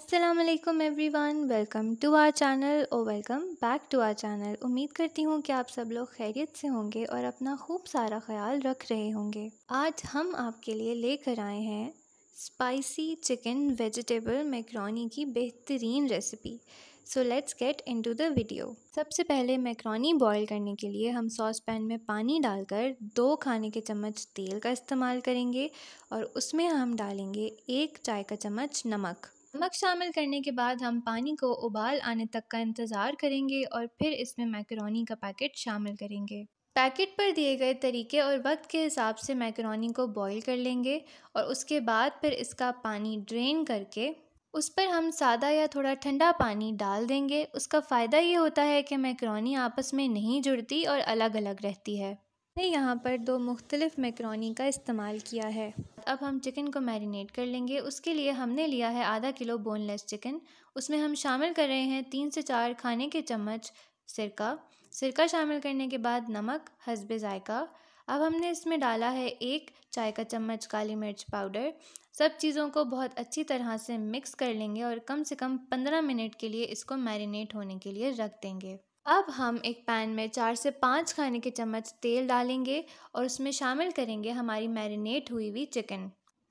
अस्सलामुअलैकुम everyone, welcome to our channel और welcome back to our channel. उम्मीद करती हूँ कि आप सब लोग खैरियत से होंगे और अपना खूब सारा ख्याल रख रहे होंगे। आज हम आपके लिए लेकर आए हैं स्पाइसी चिकन वेजिटेबल मैकरोनी की बेहतरीन recipe. So let's get into the video. सबसे पहले मैकरोनी बॉईल करने के लिए हम सॉस पैन में पानी डालकर 2 खाने के चम्मच तेल का इस्तेमाल करेंगे और उसमें हम डालेंगे 1 चाय का चम्मच नमक शामिल करने के बाद हम पानी को उबाल आने तक का इंतज़ार करेंगे और फिर इसमें मैकरोनी का पैकेट शामिल करेंगे। पैकेट पर दिए गए तरीके और वक्त के हिसाब से मैकरोनी को बॉईल कर लेंगे और उसके बाद फिर इसका पानी ड्रेन करके उस पर हम सादा या थोड़ा ठंडा पानी डाल देंगे। उसका फ़ायदा ये होता है कि मैकरोनी आपस में नहीं जुड़ती और अलग अलग रहती है। मैंने यहाँ पर 2 मुख्तलिफ मैकरोनी का इस्तेमाल किया है। अब हम चिकन को मैरिनेट कर लेंगे। उसके लिए हमने लिया है आधा किलो बोनलेस चिकन। उसमें हम शामिल कर रहे हैं 3 से 4 खाने के चम्मच सिरका शामिल करने के बाद नमक हस्बे ज़ायका। अब हमने इसमें डाला है 1 चाय का चम्मच काली मिर्च पाउडर। सब चीज़ों को बहुत अच्छी तरह से मिक्स कर लेंगे और कम से कम 15 मिनट के लिए इसको मैरिनेट होने के लिए रख देंगे। अब हम एक पैन में 4 से 5 खाने के चम्मच तेल डालेंगे और उसमें शामिल करेंगे हमारी मैरिनेट हुई हुई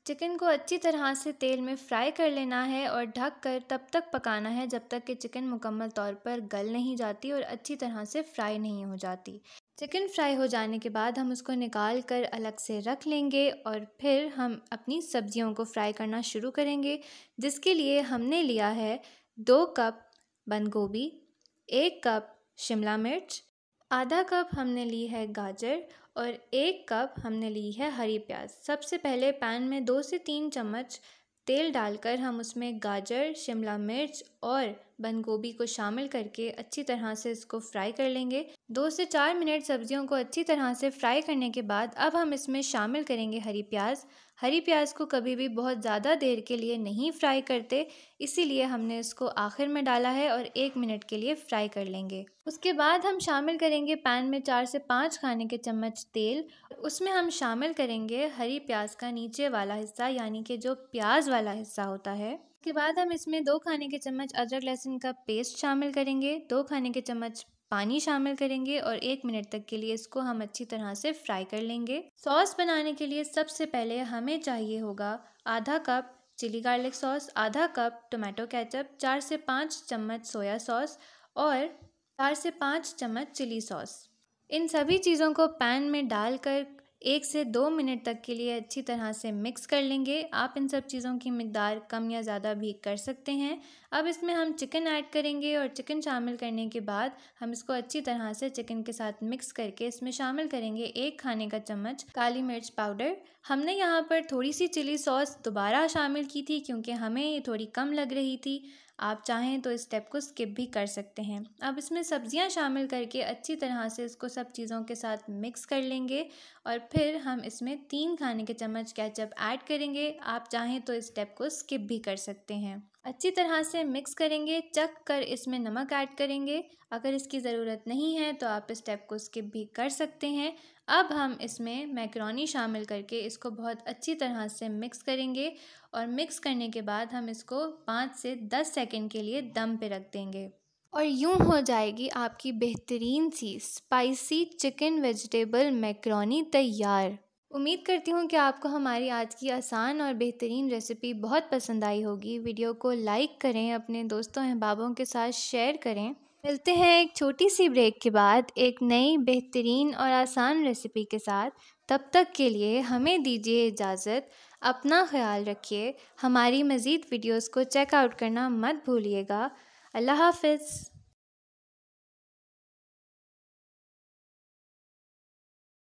चिकन को अच्छी तरह से तेल में फ्राई कर लेना है और ढक कर तब तक पकाना है जब तक कि चिकन मुकम्मल तौर पर गल नहीं जाती और अच्छी तरह से फ्राई नहीं हो जाती। चिकन फ्राई हो जाने के बाद हम उसको निकाल कर अलग से रख लेंगे और फिर हम अपनी सब्जियों को फ्राई करना शुरू करेंगे, जिसके लिए हमने लिया है 2 कप बंद गोभी, 1 कप शिमला मिर्च, आधा कप हमने ली है गाजर और 1 कप हमने ली है हरी प्याज। सबसे पहले पैन में 2 से 3 चम्मच तेल डालकर हम उसमें गाजर, शिमला मिर्च और बंद गोभी को शामिल करके अच्छी तरह से इसको फ्राई कर लेंगे। 2 से 4 मिनट सब्जियों को अच्छी तरह से फ्राई करने के बाद अब हम इसमें शामिल करेंगे हरी प्याज को कभी भी बहुत ज़्यादा देर के लिए नहीं फ्राई करते, इसीलिए हमने इसको आखिर में डाला है और 1 मिनट के लिए फ्राई कर लेंगे। उसके बाद हम शामिल करेंगे पैन में 4 से 5 खाने के चम्मच तेल। उसमें हम शामिल करेंगे हरी प्याज का नीचे वाला हिस्सा, यानी कि जो प्याज वाला हिस्सा होता है। उसके बाद हम इसमें 2 खाने के चम्मच अदरक लहसुन का पेस्ट शामिल करेंगे, 2 खाने के चम्मच पानी शामिल करेंगे और 1 मिनट तक के लिए इसको हम अच्छी तरह से फ्राई कर लेंगे। सॉस बनाने के लिए सबसे पहले हमें चाहिए होगा आधा कप चिली गार्लिक सॉस, आधा कप टोमेटो केचप, 4 से 5 चम्मच सोया सॉस और 4 से 5 चम्मच चिली सॉस। इन सभी चीज़ों को पैन में डालकर 1 से 2 मिनट तक के लिए अच्छी तरह से मिक्स कर लेंगे। आप इन सब चीज़ों की मिकदार कम या ज़्यादा भी कर सकते हैं। अब इसमें हम चिकन ऐड करेंगे और चिकन शामिल करने के बाद हम इसको अच्छी तरह से चिकन के साथ मिक्स करके इसमें शामिल करेंगे 1 खाने का चम्मच काली मिर्च पाउडर। हमने यहाँ पर थोड़ी सी चिली सॉस दोबारा शामिल की थी क्योंकि हमें ये थोड़ी कम लग रही थी। आप चाहें तो इस स्टेप को स्किप भी कर सकते हैं। अब इसमें सब्जियां शामिल करके अच्छी तरह से इसको सब चीज़ों के साथ मिक्स कर लेंगे और फिर हम इसमें 3 खाने के चम्मच केचप ऐड करेंगे। आप चाहें तो इस स्टेप को स्किप भी कर सकते हैं। अच्छी तरह से मिक्स करेंगे, चख कर इसमें नमक ऐड करेंगे। अगर इसकी ज़रूरत नहीं है तो आप इस स्टेप को स्किप भी कर सकते हैं। अब हम इसमें मैकरोनी शामिल करके इसको बहुत अच्छी तरह से मिक्स करेंगे और मिक्स करने के बाद हम इसको 5 से 10 सेकंड के लिए दम पे रख देंगे और यूं हो जाएगी आपकी बेहतरीन सी स्पाइसी चिकन वेजिटेबल मैकरोनी तैयार। उम्मीद करती हूँ कि आपको हमारी आज की आसान और बेहतरीन रेसिपी बहुत पसंद आई होगी। वीडियो को लाइक करें, अपने दोस्तों अहबाबों के साथ शेयर करें। मिलते हैं एक छोटी सी ब्रेक के बाद एक नई बेहतरीन और आसान रेसिपी के साथ। तब तक के लिए हमें दीजिए इजाज़त। अपना ख्याल रखिए। हमारी मज़ीद वीडियोस को चेक आउट करना मत भूलिएगा। अल्लाह हाफ़िज़।